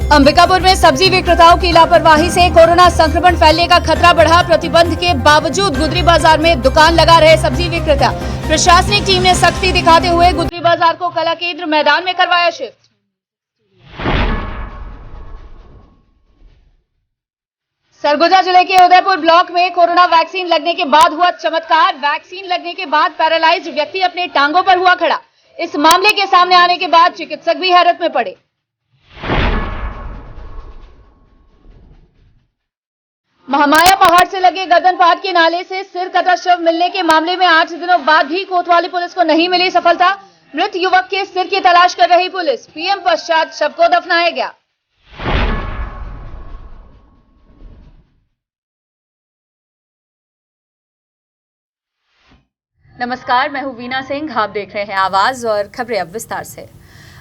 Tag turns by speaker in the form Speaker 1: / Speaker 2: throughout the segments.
Speaker 1: अंबिकापुर में सब्जी विक्रेताओं की लापरवाही से कोरोना संक्रमण फैलने का खतरा बढ़ा। प्रतिबंध के बावजूद गुदरी बाजार में दुकान लगा रहे सब्जी विक्रेता। प्रशासनिक टीम ने सख्ती दिखाते हुए गुदरी बाजार को कला केंद्र मैदान में करवाया शिफ्ट। सरगुजा जिले के उदयपुर ब्लॉक में कोरोना वैक्सीन लगने के बाद हुआ चमत्कार। वैक्सीन लगने के बाद पैरालाइज्ड व्यक्ति अपने टांगों पर हुआ खड़ा। इस मामले के सामने आने के बाद चिकित्सक भी हैरत में पड़े। महामाया पहाड़ से लगे गदनपाट के नाले से सिर कटा शव मिलने के मामले में 8 दिनों बाद भी कोतवाली पुलिस को नहीं मिली सफलता। मृत युवक के सिर की तलाश कर रही पुलिस। पीएम पश्चात शव को दफनाया गया। नमस्कार, मैं हूं वीना सिंह। आप देख रहे हैं आवाज और खबरें अब विस्तार से।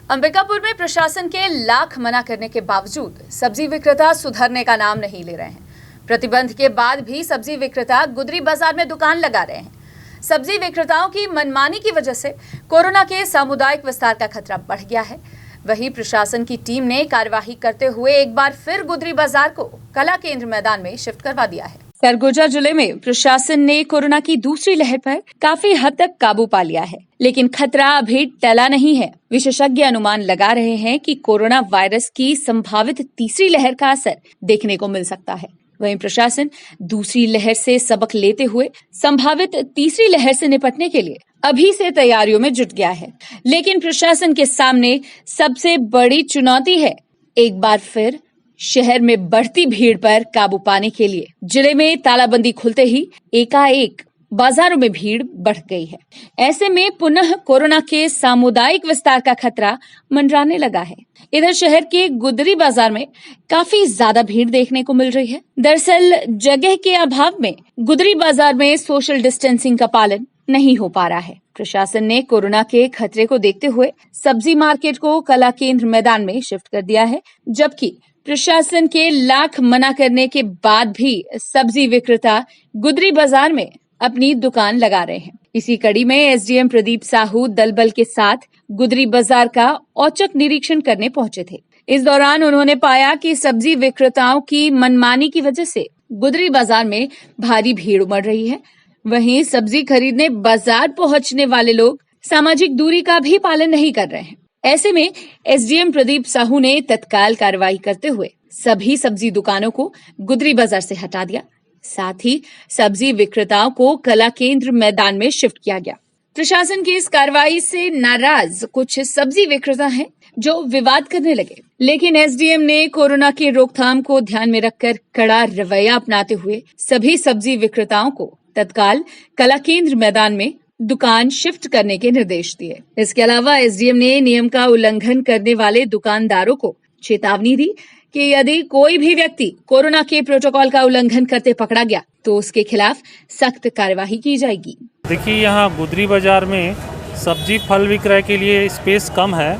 Speaker 1: अंबिकापुर में प्रशासन के लाख मना करने के बावजूद सब्जी विक्रेता सुधरने का नाम नहीं ले रहे हैं। प्रतिबंध के बाद भी सब्जी विक्रेता गुदरी बाजार में दुकान लगा रहे हैं। सब्जी विक्रेताओं की मनमानी की वजह से कोरोना के सामुदायिक विस्तार का खतरा बढ़ गया है। वहीं प्रशासन की टीम ने कार्यवाही करते हुए एक बार फिर गुदरी बाजार को कला केंद्र मैदान में शिफ्ट करवा दिया है। सरगुजा जिले में प्रशासन ने कोरोना की दूसरी लहर पर काफी हद तक काबू पा लिया है, लेकिन खतरा अभी टला नहीं है। विशेषज्ञ अनुमान लगा रहे हैं कि कोरोना वायरस की संभावित तीसरी लहर का असर देखने को मिल सकता है। वहीं प्रशासन दूसरी लहर से सबक लेते हुए संभावित तीसरी लहर से निपटने के लिए अभी से तैयारियों में जुट गया है। लेकिन प्रशासन के सामने सबसे बड़ी चुनौती है एक बार फिर शहर में बढ़ती भीड़ पर काबू पाने के लिए। जिले में तालाबंदी खुलते ही एकाएक बाजारों में भीड़ बढ़ गई है। ऐसे में पुनः कोरोना के सामुदायिक विस्तार का खतरा मंडराने लगा है। इधर शहर के गुदरी बाजार में काफी ज्यादा भीड़ देखने को मिल रही है। दरअसल जगह के अभाव में गुदरी बाजार में सोशल डिस्टेंसिंग का पालन नहीं हो पा रहा है। प्रशासन ने कोरोना के खतरे को देखते हुए सब्जी मार्केट को कला केंद्र मैदान में शिफ्ट कर दिया है, जबकि प्रशासन के लाख मना करने के बाद भी सब्जी विक्रेता गुदरी बाजार में अपनी दुकान लगा रहे हैं। इसी कड़ी में एसडीएम प्रदीप साहू दल बल के साथ गुदरी बाजार का औचक निरीक्षण करने पहुंचे थे। इस दौरान उन्होंने पाया कि सब्जी विक्रेताओं की मनमानी की वजह से गुदरी बाजार में भारी भीड़ उमड़ रही है। वहीं सब्जी खरीदने बाजार पहुंचने वाले लोग सामाजिक दूरी का भी पालन नहीं कर रहे हैं। ऐसे में एसडीएम प्रदीप साहू ने तत्काल कार्रवाई करते हुए सभी सब्जी दुकानों को गुदरी बाजार से हटा दिया। साथ ही सब्जी विक्रेताओं को कला केंद्र मैदान में शिफ्ट किया गया। प्रशासन की इस कार्रवाई से नाराज कुछ सब्जी विक्रेता हैं जो विवाद करने लगे, लेकिन एसडीएम ने कोरोना की रोकथाम को ध्यान में रखकर कड़ा रवैया अपनाते हुए सभी सब्जी विक्रेताओं को तत्काल कला केंद्र मैदान में दुकान शिफ्ट करने के निर्देश दिए। इसके अलावा एसडीएम ने नियम का उल्लंघन करने वाले दुकानदारों को चेतावनी दी कि यदि कोई भी व्यक्ति कोरोना के प्रोटोकॉल का उल्लंघन करते पकड़ा गया तो उसके खिलाफ सख्त कार्यवाही की जाएगी।
Speaker 2: देखिए, यहाँ गुदरी बाजार में सब्जी फल विक्रय के लिए स्पेस कम है,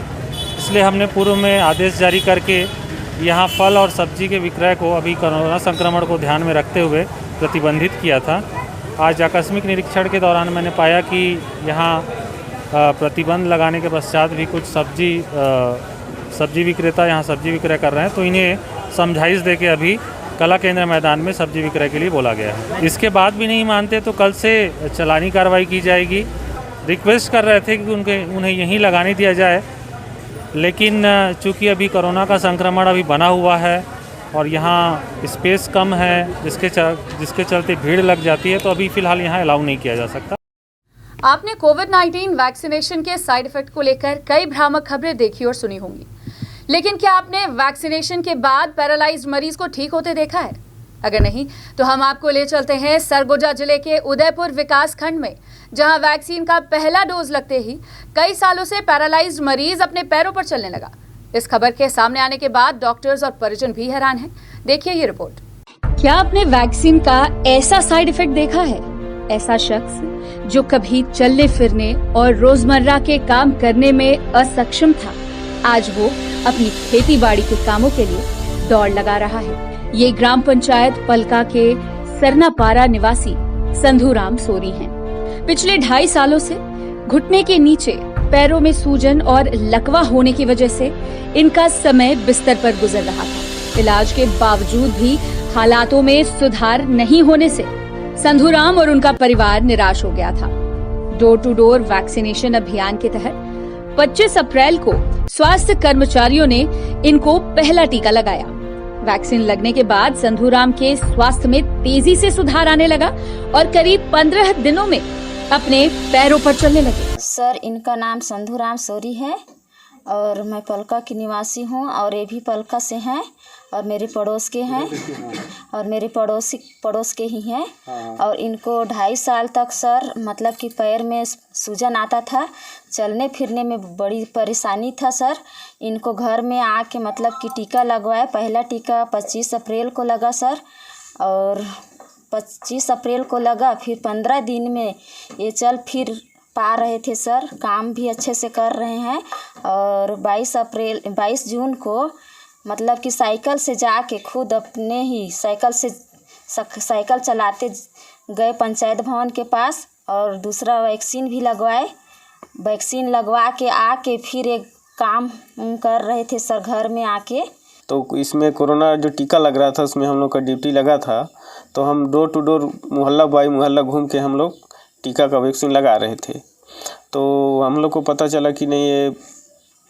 Speaker 2: इसलिए हमने पूर्व में आदेश जारी करके यहाँ फल और सब्जी के विक्रय को अभी कोरोना संक्रमण को ध्यान में रखते हुए प्रतिबंधित किया था। आज आकस्मिक निरीक्षण के दौरान मैंने पाया कि यहाँ प्रतिबंध लगाने के पश्चात भी कुछ सब्जी विक्रेता यहाँ सब्जी विक्रय कर रहे हैं, तो इन्हें समझाइश देके अभी कला केंद्र मैदान में सब्जी विक्रय के लिए बोला गया है। इसके बाद भी नहीं मानते तो कल से चालानी कार्रवाई की जाएगी। रिक्वेस्ट कर रहे थे कि उन्हें यहीं लगाने दिया जाए, लेकिन चूँकि अभी कोरोना का संक्रमण अभी बना हुआ है और यहाँ स्पेस कम है, जिसके चलते भीड़ लग जाती है, तो अभी फ़िलहाल यहाँ अलाउ नहीं किया जा सकता।
Speaker 1: आपने कोविड-19 वैक्सीनेशन के साइड इफेक्ट को लेकर कई भ्रामक खबरें देखी और सुनी होंगी, लेकिन क्या आपने वैक्सीनेशन के बाद पैरालाइज्ड मरीज को ठीक होते देखा है? अगर नहीं तो हम आपको ले चलते हैं सरगुजा जिले के उदयपुर विकास खंड में, जहां वैक्सीन का पहला डोज लगते ही कई सालों से पैरालाइज्ड मरीज अपने पैरों पर चलने लगा। इस खबर के सामने आने के बाद डॉक्टर्स और परिजन भी हैरान हैं। देखिए ये रिपोर्ट। क्या आपने वैक्सीन का ऐसा साइड इफेक्ट देखा है? ऐसा शख्स जो कभी चलने फिरने और रोजमर्रा के काम करने में असक्षम था, आज वो अपनी खेती बाड़ी के कामों के लिए दौड़ लगा रहा है। ये ग्राम पंचायत पलका के सरनापारा निवासी संधूराम सोरी हैं। पिछले 2.5 सालों से घुटने के नीचे पैरों में सूजन और लकवा होने की वजह से इनका समय बिस्तर पर गुजर रहा था। इलाज के बावजूद भी हालातों में सुधार नहीं होने से संधूराम और उनका परिवार निराश हो गया था। डोर टू डोर वैक्सीनेशन अभियान के तहत 25 अप्रैल को स्वास्थ्य कर्मचारियों ने इनको पहला टीका लगाया। वैक्सीन लगने के बाद संधूराम के स्वास्थ्य में तेजी से सुधार आने लगा और करीब 15 दिनों में अपने पैरों पर चलने लगे।
Speaker 3: सर, इनका नाम संधूराम सोरी है और मैं पलका की निवासी हूँ और ये भी पलका से हैं और मेरे पड़ोस के हैं और मेरे पड़ोस के ही हैं। और इनको 2.5 साल तक सर मतलब कि पैर में सूजन आता था, चलने फिरने में बड़ी परेशानी था सर। इनको घर में आके मतलब कि टीका लगवाया। पहला टीका 25 अप्रैल को लगा सर और 25 अप्रैल को लगा। फिर 15 दिन में ये चल फिर पा रहे थे सर, काम भी अच्छे से कर रहे हैं। और 22 जून को मतलब कि साइकिल से जाके खुद अपने ही साइकिल चलाते गए पंचायत भवन के पास और दूसरा वैक्सीन भी लगवाए। वैक्सीन लगवा के आके फिर एक काम कर रहे थे सर घर में आके।
Speaker 4: तो इसमें कोरोना जो टीका लग रहा था उसमें हम लोग का ड्यूटी लगा था, तो हम डोर टू डोर मोहल्ला बाई मोहल्ला घूम के हम लोग टीका का वैक्सीन लगा रहे थे। तो हम लोग को पता चला कि नहीं ये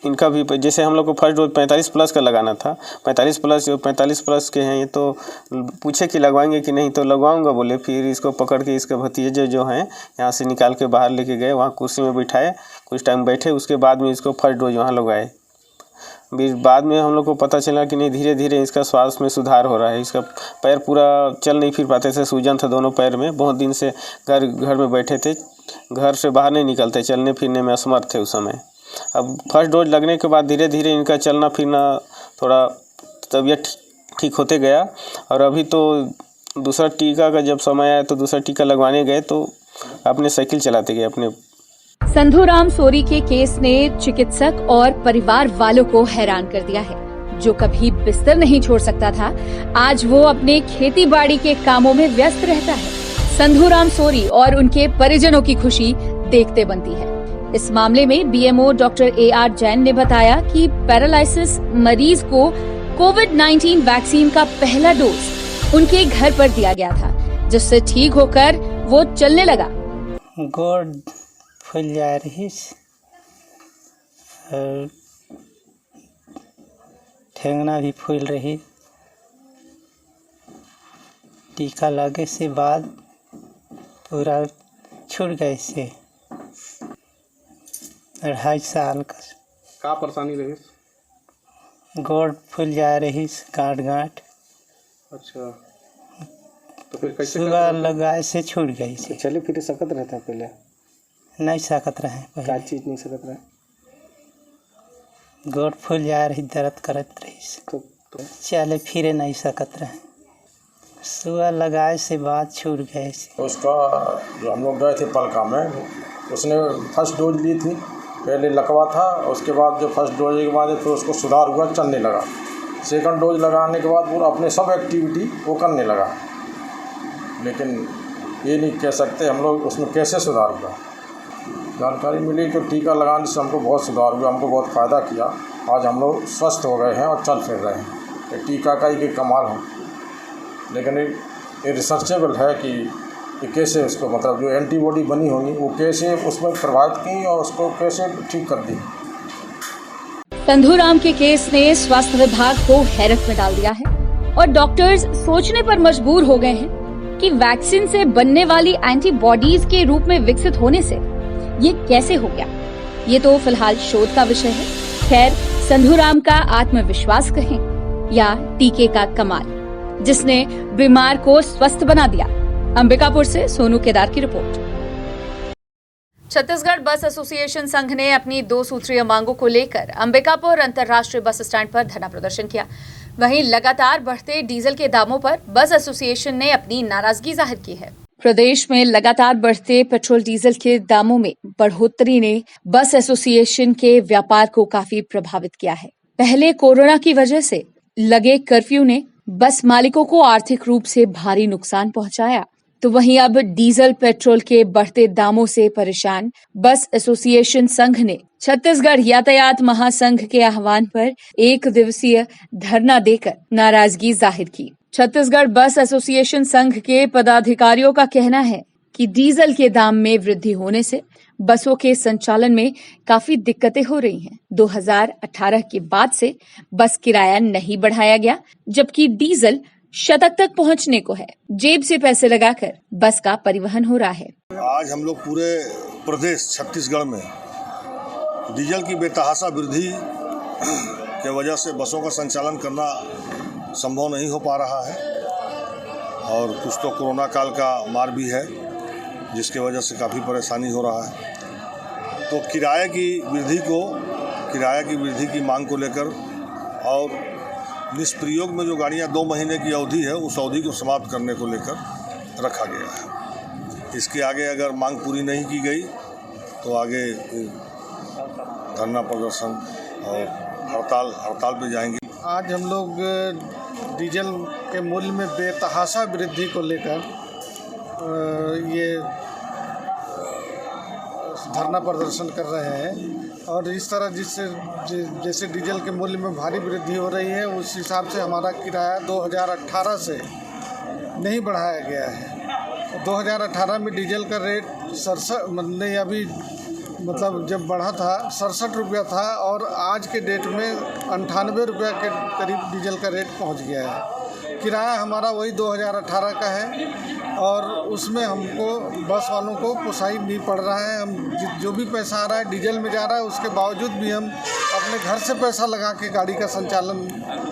Speaker 4: इनका भी, जैसे हम लोग को फर्स्ट डोज 45 प्लस का लगाना था, 45 प्लस के हैं ये, तो पूछे कि लगवाएंगे कि नहीं, तो लगवाऊंगा बोले। फिर इसको पकड़ के इसके भतीजे जो हैं यहाँ से निकाल के बाहर लेके गए, वहाँ कुर्सी में बिठाए, कुछ टाइम बैठे, उसके बाद में इसको फर्स्ट डोज वहाँ लगवाए। फिर बाद में हम लोग को पता चला कि नहीं धीरे धीरे इसका स्वास्थ्य में सुधार हो रहा है। इसका पैर पूरा चल नहीं फिर पाते थे, सूजन था दोनों पैर में। बहुत दिन से घर में बैठे थे, घर से बाहर नहीं निकलते, चलने फिरने में असमर्थ थे उस समय। अब फर्स्ट डोज लगने के बाद धीरे धीरे इनका चलना फिरना थोड़ा तबीयत ठीक होते गया। और अभी तो दूसरा टीका का जब समय आया तो दूसरा टीका लगवाने गए तो अपने साइकिल चलाते गए अपने।
Speaker 1: संधूराम सोरी के केस ने चिकित्सक और परिवार वालों को हैरान कर दिया है। जो कभी बिस्तर नहीं छोड़ सकता था, आज वो अपने खेती बाड़ी के कामों में व्यस्त रहता है। संधूराम सोरी और उनके परिजनों की खुशी देखते बनती है। इस मामले में बीएमओ डॉक्टर AR जैन ने बताया कि पैरालिसिस मरीज को कोविड-19 वैक्सीन का पहला डोज उनके घर पर दिया गया था, जिससे ठीक होकर वो चलने लगा।
Speaker 5: गोड़ फूल जा रही और ठेंगना भी फूल रही। टीका लगे से बाद पूरा छूट गए से 2.5 साल का
Speaker 6: परेशानी रही?
Speaker 5: गोड़ फूल जा रही गांठ।
Speaker 6: अच्छा, तो फिर कैसे
Speaker 5: सुबह लगाए से छूट गई से।
Speaker 6: चले फिर सकत रहता है पहले?
Speaker 5: नहीं सकत रहे पहले।
Speaker 6: क्या चीज़ नहीं सकत रहे?
Speaker 5: गोड़ फूल जा रही, दर्द करत रही से।
Speaker 6: तो
Speaker 5: चले फिरे नहीं सकत रहे। सुबह लगाए से बाद छूट गए से।
Speaker 7: उसका जो हम लोग गए थे पलका में, उसने फर्स्ट डोज ली थी, पहले लकवा था, उसके बाद जो फर्स्ट डोज के बाद फिर उसको सुधार हुआ, चलने लगा। सेकंड डोज लगाने के बाद पूरा अपने सब एक्टिविटी वो करने लगा। लेकिन ये नहीं कह सकते हम लोग उसमें कैसे सुधार हुआ। जानकारी मिली कि टीका लगाने से हमको बहुत सुधार हुआ, हमको बहुत फ़ायदा किया। आज हम लोग स्वस्थ हो गए हैं और चल फिर रहे हैं। ये टीका का ही कमाल है। लेकिन ये रिसर्चेबल है कि कैसे उसको मतलब जो एंटीबॉडी बनी होगी वो कैसे उसमें प्रभावित की और उसको कैसे ठीक कर दी।
Speaker 1: संधूराम के केस ने स्वास्थ्य विभाग को हैरत में डाल दिया है और डॉक्टर्स सोचने पर मजबूर हो गए हैं कि वैक्सीन से बनने वाली एंटीबॉडीज के रूप में विकसित होने से ये कैसे हो गया। ये तो फिलहाल शोध का विषय है। खैर, संधूराम का आत्मविश्वास कहें या टीके का कमाल, जिसने बीमार को स्वस्थ बना दिया। अंबिकापुर से सोनू केदार की रिपोर्ट। छत्तीसगढ़ बस एसोसिएशन संघ ने अपनी 2 सूत्रीय मांगों को लेकर अंबिकापुर अंतर्राष्ट्रीय बस स्टैंड पर धरना प्रदर्शन किया। वहीं लगातार बढ़ते डीजल के दामों पर बस एसोसिएशन ने अपनी नाराजगी जाहिर की है। प्रदेश में लगातार बढ़ते पेट्रोल डीजल के दामों में बढ़ोतरी ने बस एसोसिएशन के व्यापार को काफी प्रभावित किया है। पहले कोरोना की वजह से लगे कर्फ्यू ने बस मालिकों को आर्थिक रूप से भारी नुकसान पहुंचाया। तो वहीं अब डीजल पेट्रोल के बढ़ते दामों से परेशान बस एसोसिएशन संघ ने छत्तीसगढ़ यातायात महासंघ के आह्वान पर 1 दिवसीय धरना देकर नाराजगी जाहिर की। छत्तीसगढ़ बस एसोसिएशन संघ के पदाधिकारियों का कहना है कि डीजल के दाम में वृद्धि होने से बसों के संचालन में काफी दिक्कतें हो रही हैं। 2018 के बाद से बस किराया नहीं बढ़ाया गया, जबकि डीजल शतक तक पहुंचने को है। जेब से पैसे लगाकर बस का परिवहन हो रहा है।
Speaker 8: आज हम लोग पूरे प्रदेश छत्तीसगढ़ में डीजल की बेतहाशा वृद्धि के वजह से बसों का संचालन करना संभव नहीं हो पा रहा है और कुछ तो कोरोना काल का मार भी है, जिसके वजह से काफ़ी परेशानी हो रहा है। तो किराए की वृद्धि की मांग को लेकर और निष्प्रयोग में जो गाड़ियां 2 महीने की अवधि है, उस अवधि को समाप्त करने को लेकर रखा गया है। इसके आगे अगर मांग पूरी नहीं की गई तो आगे धरना प्रदर्शन और हड़ताल पे जाएंगे।
Speaker 6: आज हम लोग डीजल के मूल्य में बेतहाशा वृद्धि को लेकर ये धरना प्रदर्शन कर रहे हैं और इस तरह जैसे डीजल के मूल्य में भारी वृद्धि हो रही है, उस हिसाब से हमारा किराया 2018 से नहीं बढ़ाया गया है। 2018 में डीजल का रेट जब बढ़ा था 67 रुपया था और आज के डेट में 98 रुपया के करीब डीजल का रेट पहुंच गया है। किराया हमारा वही 2018 का है और उसमें हमको बस वालों को पोसाई नहीं पड़ रहा है। हम जो भी पैसा आ रहा है डीजल में जा रहा है, उसके बावजूद भी हम अपने घर से पैसा लगा के गाड़ी का संचालन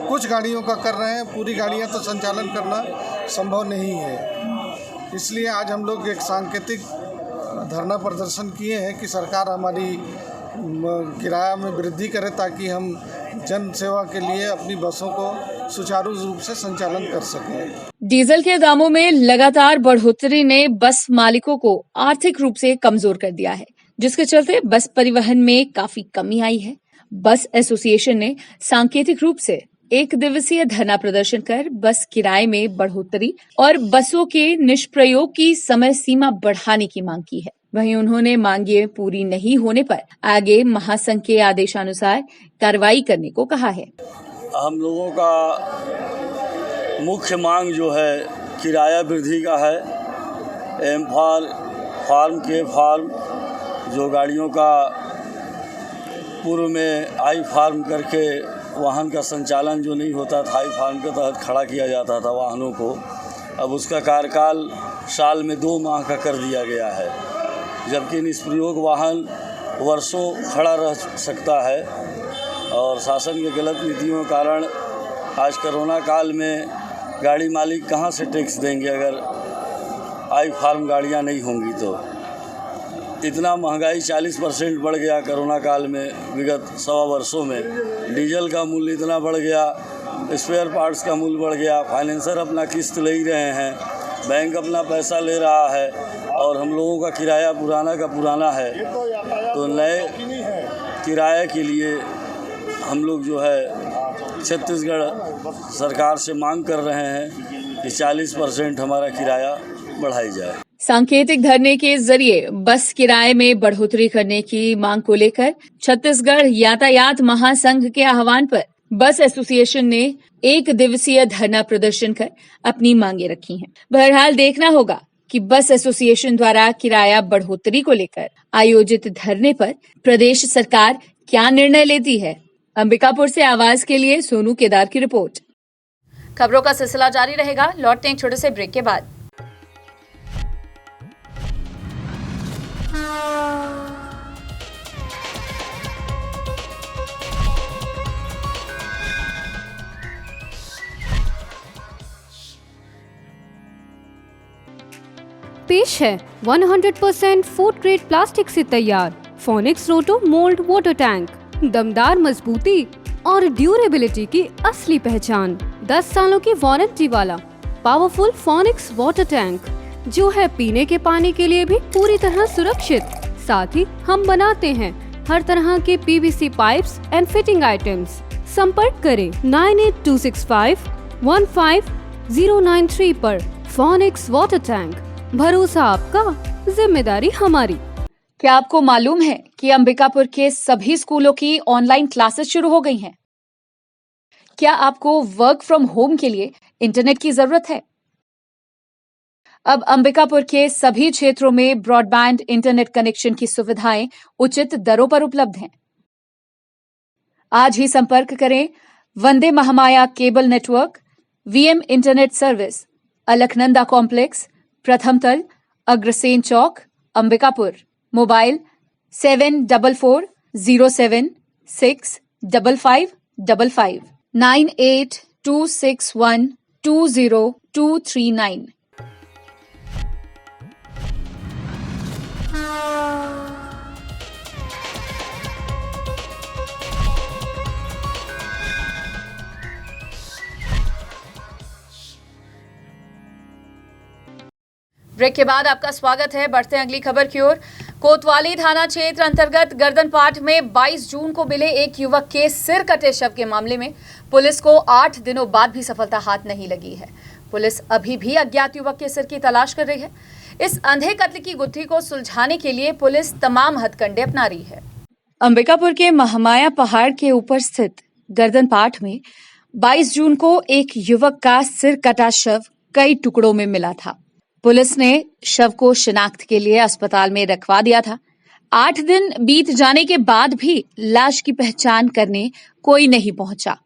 Speaker 6: कुछ गाड़ियों का कर रहे हैं। पूरी गाड़ियां तो संचालन करना संभव नहीं है। इसलिए आज हम लोग एक सांकेतिक धरना प्रदर्शन किए हैं कि सरकार हमारी किराया में वृद्धि करे ताकि हम जन सेवा के लिए अपनी बसों को सुचारू रूप से संचालन कर सकें।
Speaker 1: डीजल के दामों में लगातार बढ़ोतरी ने बस मालिकों को आर्थिक रूप से कमजोर कर दिया है, जिसके चलते बस परिवहन में काफी कमी आई है। बस एसोसिएशन ने सांकेतिक रूप से 1 दिवसीय धरना प्रदर्शन कर बस किराए में बढ़ोतरी और बसों के निष्प्रयोग की समय सीमा बढ़ाने की मांग की है। वहीं उन्होंने मांगें पूरी नहीं होने पर आगे महासंघ के आदेशानुसार कार्रवाई करने को कहा है।
Speaker 9: हम लोगों का मुख्य मांग जो है किराया वृद्धि का है। फार्म जो गाड़ियों का पूर्व में आई फार्म करके वाहन का संचालन जो नहीं होता था, आई फार्म के तहत खड़ा किया जाता था वाहनों को, अब उसका कार्यकाल साल में 2 माह का कर दिया गया है, जबकि निष्प्रयोग वाहन वर्षों खड़ा रह सकता है। और शासन के गलत नीतियों के कारण आज कोरोना काल में गाड़ी मालिक कहाँ से टैक्स देंगे अगर आई फार्म गाड़ियाँ नहीं होंगी तो। इतना महंगाई 40% बढ़ गया कोरोना काल में, विगत 1.25 वर्षों में डीजल का मूल्य इतना बढ़ गया, स्पेयर पार्ट्स का मूल्य बढ़ गया, फाइनेंसर अपना किस्त ले ही रहे हैं, बैंक अपना पैसा ले रहा है और हम लोगों का किराया पुराना का पुराना है। तो नए किराए के लिए हम लोग जो है छत्तीसगढ़ सरकार से मांग कर रहे हैं कि 40% हमारा किराया बढ़ाई जाए।
Speaker 1: सांकेतिक धरने के जरिए बस किराए में बढ़ोतरी करने की मांग को लेकर छत्तीसगढ़ यातायात महासंघ के आह्वान पर बस एसोसिएशन ने 1 दिवसीय धरना प्रदर्शन कर अपनी मांगे रखी हैं। बहरहाल देखना होगा कि बस एसोसिएशन द्वारा किराया बढ़ोतरी को लेकर आयोजित धरने पर प्रदेश सरकार क्या निर्णय लेती है। अंबिकापुर से आवाज के लिए सोनू केदार की रिपोर्ट। खबरों का सिलसिला जारी रहेगा, लौटते हैं छोटे से ब्रेक के बाद।
Speaker 10: पेश है 100% फूड ग्रेड प्लास्टिक से तैयार फोनिक्स रोटो मोल्ड वाटर टैंक। दमदार मजबूती और ड्यूरेबिलिटी की असली पहचान। 10 सालों की वारंटी वाला पावरफुल फोनिक्स वाटर टैंक, जो है पीने के पानी के लिए भी पूरी तरह सुरक्षित। साथ ही हम बनाते हैं हर तरह के PVC pipes and fitting items. संपर्क करें 9826515093 पर। फोनिक्स वाटर टैंक, भरोसा आपका, जिम्मेदारी हमारी।
Speaker 1: क्या आपको मालूम है कि अंबिकापुर के सभी स्कूलों की ऑनलाइन क्लासेस शुरू हो गई हैं? क्या आपको वर्क फ्रॉम होम के लिए इंटरनेट की जरूरत है? अब अंबिकापुर के सभी क्षेत्रों में ब्रॉडबैंड इंटरनेट कनेक्शन की सुविधाएं उचित दरों पर उपलब्ध हैं। आज ही संपर्क करें Vande Mahamaya cable network, VM internet service, Alaknanda complex, प्रथम तल, अग्रसेन चौक, अंबिकापुर। मोबाइल 7440765555 9826120239। ब्रेक के बाद आपका स्वागत है। बढ़ते हैं अगली खबर की ओर। कोतवाली थाना क्षेत्र अंतर्गत गर्दनपाट में 22 जून को मिले एक युवक के सिर कटे शव के मामले में पुलिस को 8 दिनों बाद भी सफलता हाथ नहीं लगी है। पुलिस अभी भी अज्ञात युवक के सिर की तलाश कर रही है। इस अंधे कत्ल की गुत्थी को सुलझाने के लिए पुलिस तमाम हथकंडे अपना रही है। अंबिकापुर के महामाया पहाड़ के ऊपर स्थित गर्दनपाट में 22 जून को एक युवक का सिर कटा शव कई टुकड़ों में मिला था। पुलिस ने शव को शिनाख्त के लिए अस्पताल में रखवा दिया था। 8 दिन बीत जाने के बाद भी लाश की पहचान करने कोई नहीं पहुंचा।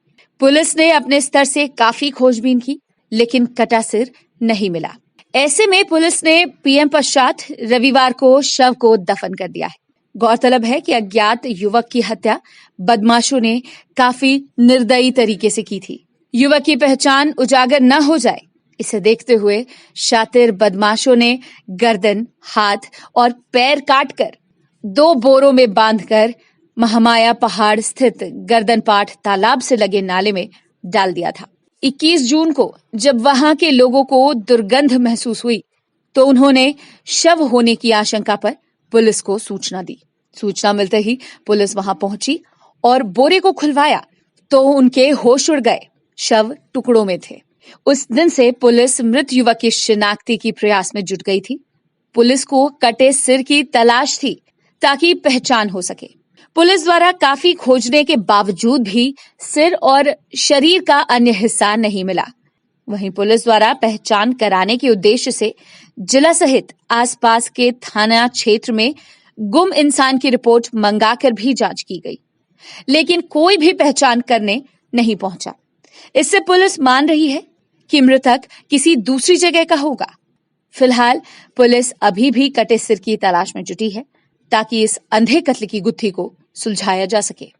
Speaker 1: पुलिस ने अपने स्तर से काफी खोजबीन की, लेकिन कटा सिर नहीं मिला। ऐसे में पुलिस ने पीएम पश्चात रविवार को शव को दफन कर दिया है। गौरतलब है कि अज्ञात युवक की हत्या बदमाशों ने काफी निर्दयी तरीके से की थी। युवक की पहचान उजागर न हो जाए, इसे देखते हुए शातिर बदमाशों ने गर्दन, हाथ और पैर काटकर 2 बोरों में बांधकर महामाया पहाड़ स्थित गर्दनपाट तालाब से लगे नाले में डाल दिया था। 21 जून को जब वहां के लोगों को दुर्गंध महसूस हुई तो उन्होंने शव होने की आशंका पर पुलिस को सूचना दी। सूचना मिलते ही पुलिस वहां पहुंची और बोरे को खुलवाया तो उनके होश उड़ गए। शव टुकड़ों में थे। उस दिन से पुलिस मृत युवक की शिनाख्ती की प्रयास में जुट गई थी। पुलिस को कटे सिर की तलाश थी ताकि पहचान हो सके। पुलिस द्वारा काफी खोजने के बावजूद भी सिर और शरीर का अन्य हिस्सा नहीं मिला। वहीं पुलिस द्वारा पहचान कराने के उद्देश्य से जिला सहित आसपास के थाना क्षेत्र में गुम इंसान की रिपोर्ट मंगाकर भी जांच की गई, लेकिन कोई भी पहचान करने नहीं पहुंचा। इससे पुलिस मान रही है कि मृतक किसी दूसरी जगह का होगा। फिलहाल पुलिस अभी भी कटे सिर की तलाश में जुटी है ताकि इस अंधे कत्ल की गुत्थी को सुलझाया जा सके।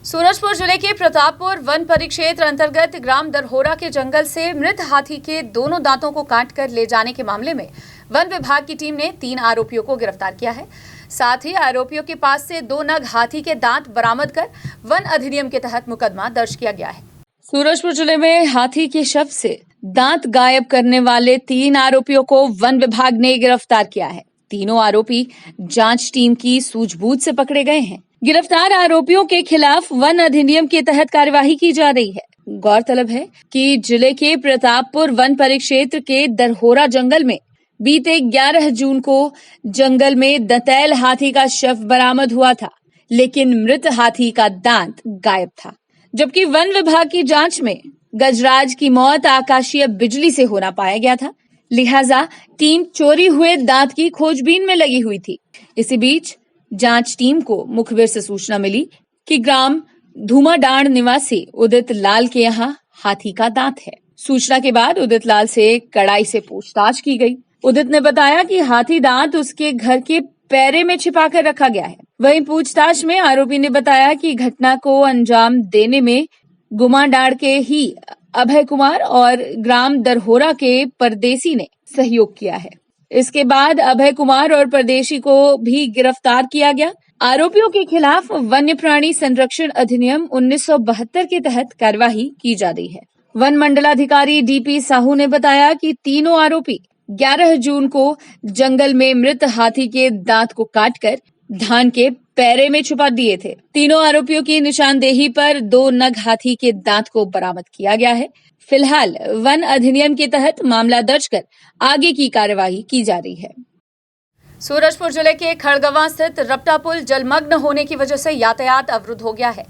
Speaker 1: सूरजपुर जिले के प्रतापपुर वन परिक्षेत्र अंतर्गत ग्राम दरहोरा के जंगल से मृत हाथी के दोनों दांतों को काटकर ले जाने के मामले में वन विभाग की टीम ने 3 आरोपियों को गिरफ्तार किया है। साथ ही आरोपियों के पास से 2 नग हाथी के दांत बरामद कर वन अधिनियम के तहत मुकदमा दर्ज किया गया है। सूरजपुर जिले में हाथी के शव से दांत गायब करने वाले 3 आरोपियों को वन विभाग ने गिरफ्तार किया है। तीनों आरोपी जांच टीम की सूझबूझ से पकड़े गए हैं। गिरफ्तार आरोपियों के खिलाफ वन अधिनियम के तहत कार्यवाही की जा रही है। गौरतलब है कि जिले के प्रतापपुर वन परिक्षेत्र के दरहोरा जंगल में बीते 11 जून को जंगल में दंतैल हाथी का शव बरामद हुआ था, लेकिन मृत हाथी का दांत गायब था। जबकि वन विभाग की जांच में गजराज की मौत आकाशीय बिजली से होना पाया गया था, लिहाजा टीम चोरी हुए दांत की खोजबीन में लगी हुई थी। इसी बीच जांच टीम को मुखबिर से सूचना मिली कि ग्राम धूमाडांड निवासी उदित लाल के यहाँ हाथी का दांत है। सूचना के बाद उदित लाल से कड़ाई से पूछताछ की गई। उदित ने बताया कि हाथी दांत उसके घर के पैरे में छिपाकर रखा गया है। वहीं पूछताछ में आरोपी ने बताया कि घटना को अंजाम देने में गुमाडांड के ही अभय कुमार और ग्राम दरहोरा के परदेसी ने सहयोग किया है। इसके बाद अभय कुमार और परदेशी को भी गिरफ्तार किया गया। आरोपियों के खिलाफ वन्य प्राणी संरक्षण अधिनियम 1972 के तहत कार्यवाही की जा रही है। वन मंडलाधिकारी डीपी साहू ने बताया कि तीनों आरोपी 11 जून को जंगल में मृत हाथी के दांत को काटकर धान के पैरे में छुपा दिए थे। तीनों आरोपियों की निशानदेही पर 2 नग हाथी के दांत को बरामद किया गया है। फिलहाल वन अधिनियम के तहत मामला दर्ज कर आगे की कार्यवाही की जा रही है। सूरजपुर जिले के खड़गवां स्थित रपटा पुल जलमग्न होने की वजह से यातायात अवरुद्ध हो गया है।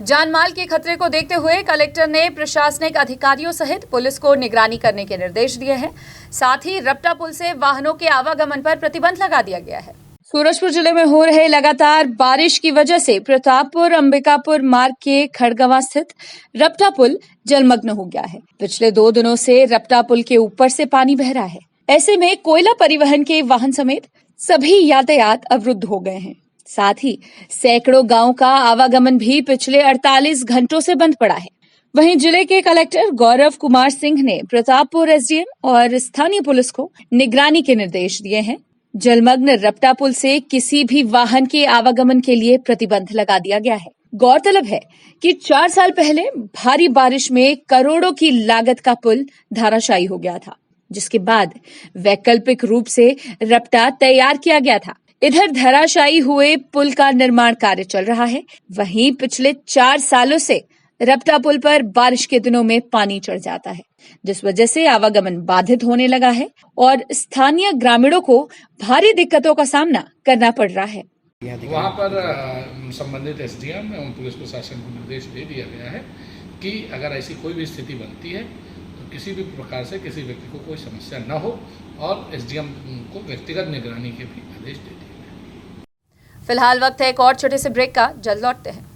Speaker 1: जानमाल के खतरे को देखते हुए कलेक्टर ने प्रशासनिक अधिकारियों सहित पुलिस को निगरानी करने के निर्देश दिए हैं। साथ ही रपटा पुल से वाहनों के आवागमन पर प्रतिबंध लगा दिया गया है। सूरजपुर जिले में हो रहे लगातार बारिश की वजह से प्रतापपुर अंबिकापुर मार्ग के खड़गवां स्थित रपटा पुल जलमग्न हो गया है। पिछले 2 दिनों से रपटा पुल के ऊपर से पानी बह रहा है। ऐसे में कोयला परिवहन के वाहन समेत सभी यातायात अवरुद्ध हो गए हैं। साथ ही सैकड़ों गांवों का आवागमन भी पिछले 48 घंटों से बंद पड़ा है। वहीं जिले के कलेक्टर गौरव कुमार सिंह ने प्रतापपुर एसडीएम और स्थानीय पुलिस को निगरानी के निर्देश दिए हैं। जलमग्न रपटा पुल से किसी भी वाहन के आवागमन के लिए प्रतिबंध लगा दिया गया है। गौरतलब है कि 4 साल पहले भारी बारिश में करोड़ों की लागत का पुल धराशायी हो गया था, जिसके बाद वैकल्पिक रूप से रपटा तैयार किया गया था। इधर धराशायी हुए पुल का निर्माण कार्य चल रहा है। वहीं पिछले 4 सालों से रपटा पुल पर बारिश के दिनों में पानी चढ़ जाता है, जिस वजह से आवागमन बाधित होने लगा है और स्थानीय ग्रामीणों को भारी दिक्कतों का सामना करना पड़ रहा है।
Speaker 11: वहाँ पर संबंधित एसडीएम एवं पुलिस प्रशासन को निर्देश दे दिया गया है कि अगर ऐसी कोई भी स्थिति बनती है तो किसी भी प्रकार से किसी व्यक्ति को कोई समस्या न हो और एसडीएम को व्यक्तिगत निगरानी के भी आदेश दे दिए।
Speaker 1: फिलहाल वक्त है एक और छोटे से ब्रेक का, जल्द लौटते हैं।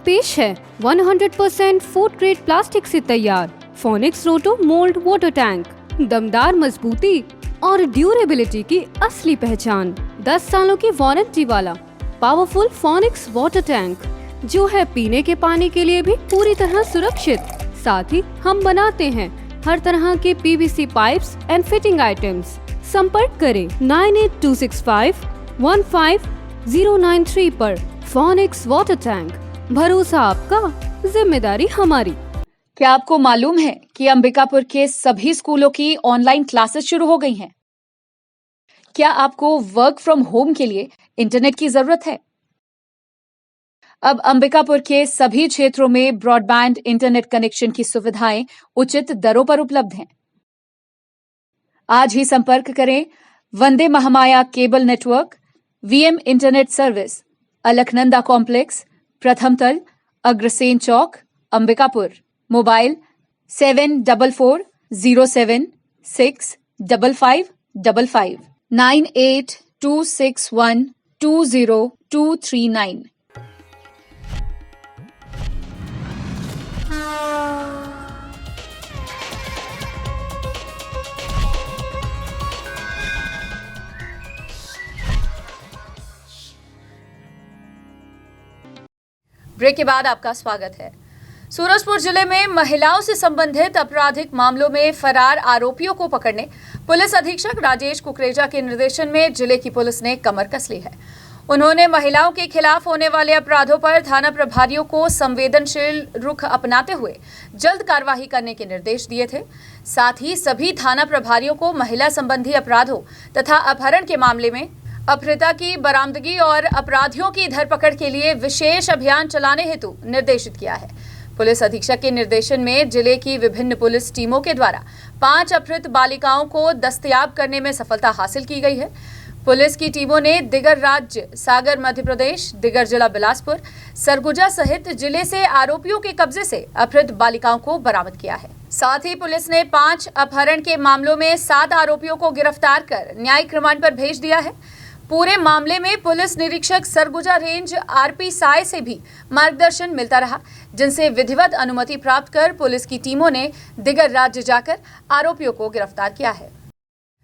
Speaker 10: पेश है 100% फूड ग्रेड प्लास्टिक से तैयार फोनिक्स रोटो मोल्ड वाटर टैंक। दमदार मजबूती और ड्यूरेबिलिटी की असली पहचान। 10 सालों की वारंटी वाला पावरफुल फोनिक्स वाटर टैंक, जो है पीने के पानी के लिए भी पूरी तरह सुरक्षित। साथ ही हम बनाते हैं हर तरह के PVC pipes and fitting items. संपर्क करें 9826515093 पर। फोनिक्स वाटर टैंक, भरोसा आपका, जिम्मेदारी हमारी।
Speaker 1: क्या आपको मालूम है कि अंबिकापुर के सभी स्कूलों की ऑनलाइन क्लासेस शुरू हो गई हैं? क्या आपको वर्क फ्रॉम होम के लिए इंटरनेट की जरूरत है? अब अंबिकापुर के सभी क्षेत्रों में ब्रॉडबैंड इंटरनेट कनेक्शन की सुविधाएं उचित दरों पर उपलब्ध हैं। आज ही संपर्क करें Vande Mahamaya cable network, VM internet service, Alaknanda complex, प्रथम तल, अग्रसेन चौक, अंबिकापुर। मोबाइल 7440765555 9826120239। ब्रेक के बाद आपका स्वागत है। सूरजपुर जिले में महिलाओं से संबंधित आपराधिक मामलों में फरार आरोपियों को पकड़ने पुलिस अधीक्षक राजेश कुकरेजा के निर्देशन में जिले की पुलिस ने कमर कस ली है। उन्होंने महिलाओं के खिलाफ होने वाले अपराधों पर थाना प्रभारियों को संवेदनशील रुख अपनाते हुए जल्द कार्रवाई करने के निर्देश दिए थे। साथ ही सभी थाना प्रभारियों को महिला संबंधी अपराधों तथा अपहरण के मामले में अपहृता की बरामदगी और अपराधियों की धरपकड़ के लिए विशेष अभियान चलाने हेतु निर्देशित किया है। पुलिस अधीक्षक के निर्देशन में जिले की विभिन्न पुलिस टीमों के द्वारा 5 अपहृत बालिकाओं को दस्तयाब करने में सफलता हासिल की गई है। पुलिस की टीमों ने दिगर राज्य सागर मध्य प्रदेश, दिगर जिला बिलासपुर, सरगुजा सहित जिले से आरोपियों के कब्जे से अपहृत बालिकाओं को बरामद किया है। साथ ही पुलिस ने 5 अपहरण के मामलों में 7 आरोपियों को गिरफ्तार कर न्यायिक रिमांड पर भेज दिया है। पूरे मामले में पुलिस निरीक्षक सरगुजा रेंज आरपी साय से भी मार्गदर्शन मिलता रहा, जिनसे विधिवत अनुमति प्राप्त कर पुलिस की टीमों ने दिगर राज्य जाकर आरोपियों को गिरफ्तार किया है।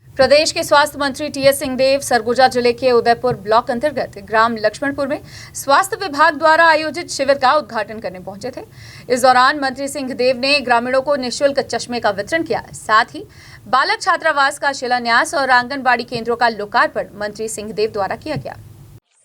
Speaker 1: प्रदेश के स्वास्थ्य मंत्री टीएस सिंहदेव सरगुजा जिले के उदयपुर ब्लॉक अंतर्गत ग्राम लक्ष्मणपुर में स्वास्थ्य विभाग द्वारा आयोजित शिविर का उद्घाटन करने पहुंचे थे। इस दौरान मंत्री सिंहदेव ने ग्रामीणों को निःशुल्क चश्मे का वितरण किया। साथ ही बालक छात्रावास का शिलान्यास और आंगनबाड़ी केंद्रों का लोकार्पण मंत्री सिंहदेव द्वारा किया गया।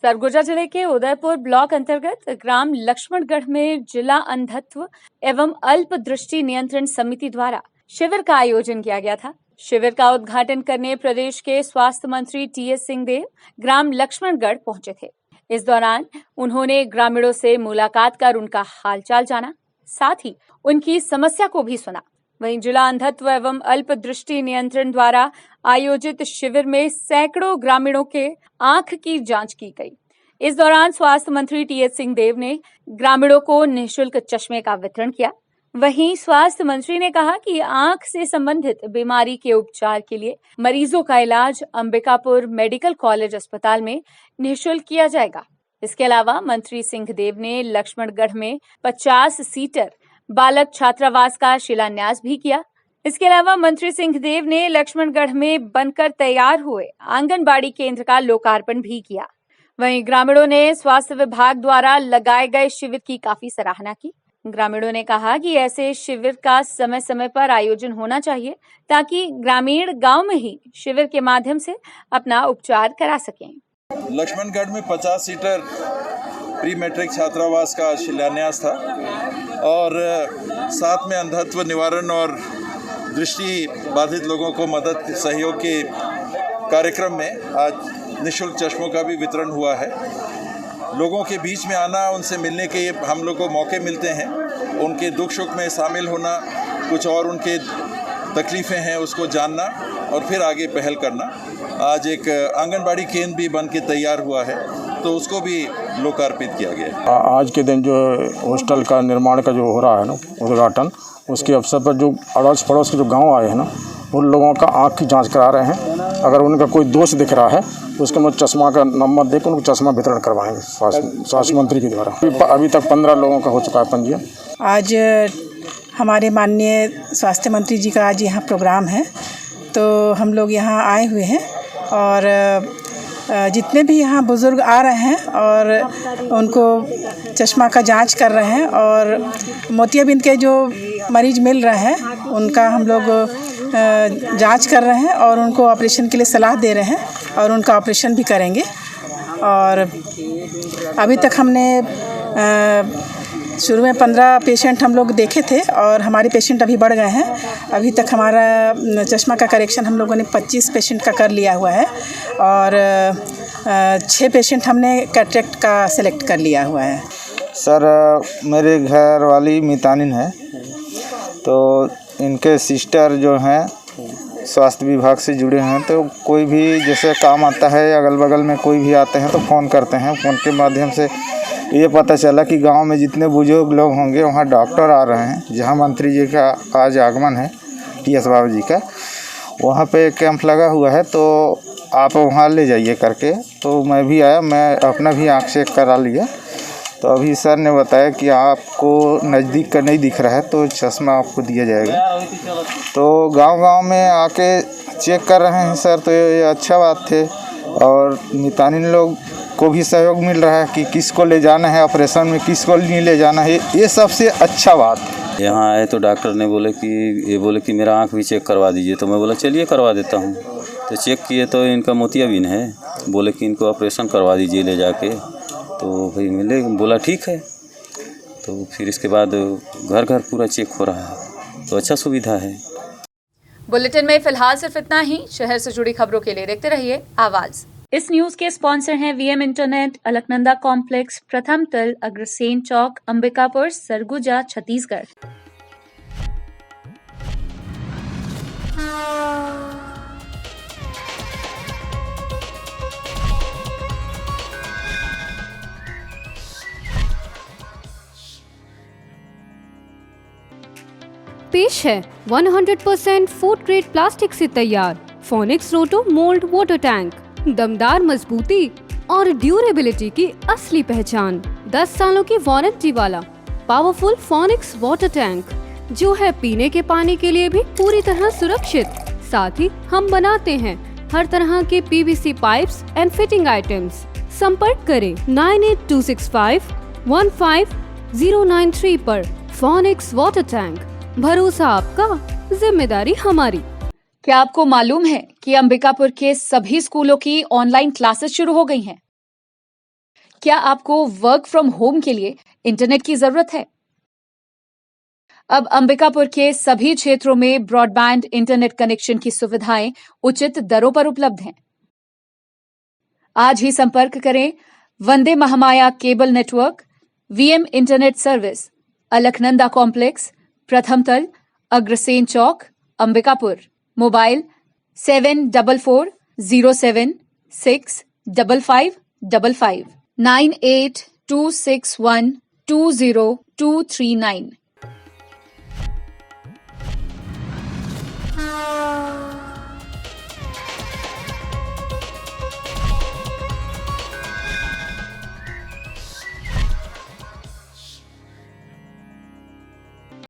Speaker 1: सरगुजा जिले के उदयपुर ब्लॉक अंतर्गत ग्राम लक्ष्मणगढ़ में जिला अंधत्व एवं अल्प दृष्टि नियंत्रण समिति द्वारा शिविर का आयोजन किया गया था। शिविर का उद्घाटन करने प्रदेश के स्वास्थ्य मंत्री टीएस सिंहदेव ग्राम लक्ष्मणगढ़ पहुंचे थे। इस दौरान उन्होंने ग्रामीणों से मुलाकात कर उनका हालचाल जाना, साथ ही उनकी समस्या को भी सुना। वहीं जिला अंधत्व एवं अल्प दृष्टि नियंत्रण द्वारा आयोजित शिविर में सैकड़ों ग्रामीणों के आंख की जांच की गई। इस दौरान स्वास्थ्य मंत्री टीएस सिंहदेव ने ग्रामीणों को निःशुल्क चश्मे का वितरण किया। वहीं स्वास्थ्य मंत्री ने कहा कि आंख से संबंधित बीमारी के उपचार के लिए मरीजों का इलाज अंबिकापुर मेडिकल कॉलेज अस्पताल में निःशुल्क किया जाएगा। इसके अलावा मंत्री सिंहदेव ने लक्ष्मणगढ़ में 50 सीटर बालक छात्रावास का शिलान्यास भी किया। इसके अलावा मंत्री सिंहदेव ने लक्ष्मणगढ़ में बनकर तैयार हुए आंगनबाड़ी केंद्र का लोकार्पण भी किया। वहीं ग्रामीणों ने स्वास्थ्य विभाग द्वारा लगाए गए शिविर की काफी सराहना की। ग्रामीणों ने कहा कि ऐसे शिविर का समय समय पर आयोजन होना चाहिए ताकि ग्रामीण गांव में ही शिविर के माध्यम से अपना उपचार करा सकें।
Speaker 12: लक्ष्मणगढ़ में 50 सीटर प्री मैट्रिक छात्रावास का शिलान्यास था और साथ में अंधत्व निवारण और दृष्टि बाधित लोगों को मदद सहयोग के कार्यक्रम में आज निःशुल्क चश्मों का भी वितरण हुआ है। लोगों के बीच में आना, उनसे मिलने के हम लोग को मौके मिलते हैं, उनके दुख सुख में शामिल होना, कुछ और उनके तकलीफ़ें हैं उसको जानना और फिर आगे पहल करना। आज एक आंगनबाड़ी केंद्र भी बन के तैयार हुआ है तो उसको भी लोकार्पित किया गया।
Speaker 7: आज के दिन जो हॉस्टल का निर्माण का जो हो रहा है ना उद्घाटन, उसके अवसर पर जो अड़ोस पड़ोस के जो गांव आए हैं ना, उन लोगों का आँख की जांच करा रहे हैं। अगर उनका कोई दोष दिख रहा है तो उसके बाद चश्मा का नंबर देकर उनको चश्मा वितरण करवाएंगे स्वास्थ्य मंत्री के द्वारा। अभी तक 15 लोगों का हो चुका है पंजीयन।
Speaker 13: आज हमारे माननीय स्वास्थ्य मंत्री जी का आज यहाँ प्रोग्राम है तो हम लोग यहाँ आए हुए हैं और जितने भी यहाँ बुज़ुर्ग आ रहे हैं और उनको चश्मा का जांच कर रहे हैं और मोतियाबिंद के जो मरीज मिल रहे हैं उनका हम लोग जांच कर रहे हैं और उनको ऑपरेशन के लिए सलाह दे रहे हैं और उनका ऑपरेशन भी करेंगे। और अभी तक हमने शुरू में 15 पेशेंट हम लोग देखे थे और हमारे पेशेंट अभी बढ़ गए हैं। अभी तक हमारा चश्मा का करेक्शन हम लोगों ने 25 पेशेंट का कर लिया हुआ है और 6 पेशेंट हमने कैटरेक्ट का सेलेक्ट कर लिया हुआ है।
Speaker 14: सर मेरे घर वाली मितानिन है तो इनके सिस्टर जो हैं स्वास्थ्य विभाग से जुड़े हैं तो कोई भी जैसे काम आता है, अगल बगल में कोई भी आते हैं तो फ़ोन करते हैं। फ़ोन के माध्यम से ये पता चला कि गांव में जितने बुजुर्ग लोग होंगे वहाँ डॉक्टर आ रहे हैं। जहाँ मंत्री जी का आज आगमन है टीएस बाबू जी का, वहाँ पे कैंप लगा हुआ है तो आप वहाँ ले जाइए करके। तो मैं भी आया, मैं अपना भी आँख चेक करा लिया तो अभी सर ने बताया कि आपको नज़दीक का नहीं दिख रहा है तो चश्मा आपको दिया जाएगा। तो गांव-गांव में आके चेक कर रहे हैं सर, तो ये अच्छा बात थे और मितानिन लोग को भी सहयोग मिल रहा है कि किसको ले जाना है ऑपरेशन में, किसको नहीं ले जाना है। ये सबसे अच्छा बात।
Speaker 15: यहाँ आए तो डॉक्टर ने बोले कि मेरा आँख भी चेक करवा दीजिए। तो मैं बोला चलिए करवा देता हूँ। तो चेक किए तो इनका मोतियाबिंद है, बोले कि इनको ऑपरेशन करवा दीजिए ले जाके। तो भाई मिले, बोला ठीक है। तो फिर इसके बाद घर घर पूरा चेक हो रहा है तो अच्छा सुविधा है।
Speaker 1: बुलेटिन में फिलहाल सिर्फ इतना ही। शहर से जुड़ी खबरों के लिए देखते रहिए आवाज। इस न्यूज के स्पॉन्सर हैं वीएम इंटरनेट, अलकनंदा कॉम्प्लेक्स, प्रथम तल, अग्रसेन चौक, अंबिकापुर, सरगुजा, छत्तीसगढ़।
Speaker 10: पेश है 100% फूड ग्रेड प्लास्टिक से तैयार फोनिक्स रोटो मोल्ड वाटर टैंक। दमदार मजबूती और ड्यूरेबिलिटी की असली पहचान। 10 सालों की वारंटी वाला पावरफुल फोनिक्स वाटर टैंक जो है पीने के पानी के लिए भी पूरी तरह सुरक्षित। साथ ही हम बनाते हैं हर तरह के PVC pipes and fitting items. संपर्क करें 9826515093 पर। फोनिक्स वाटर टैंक, भरोसा आपका, जिम्मेदारी हमारी।
Speaker 1: क्या आपको मालूम है कि अंबिकापुर के सभी स्कूलों की ऑनलाइन क्लासेस शुरू हो गई हैं? क्या आपको वर्क फ्रॉम होम के लिए इंटरनेट की जरूरत है? अब अंबिकापुर के सभी क्षेत्रों में ब्रॉडबैंड इंटरनेट कनेक्शन की सुविधाएं उचित दरों पर उपलब्ध हैं। आज ही संपर्क करें Vande Mahamaya cable network, VM internet service, Alaknanda complex, प्रथम तल, अग्रसेन चौक, अंबिकापुर। मोबाइल 7440765555 9826120239।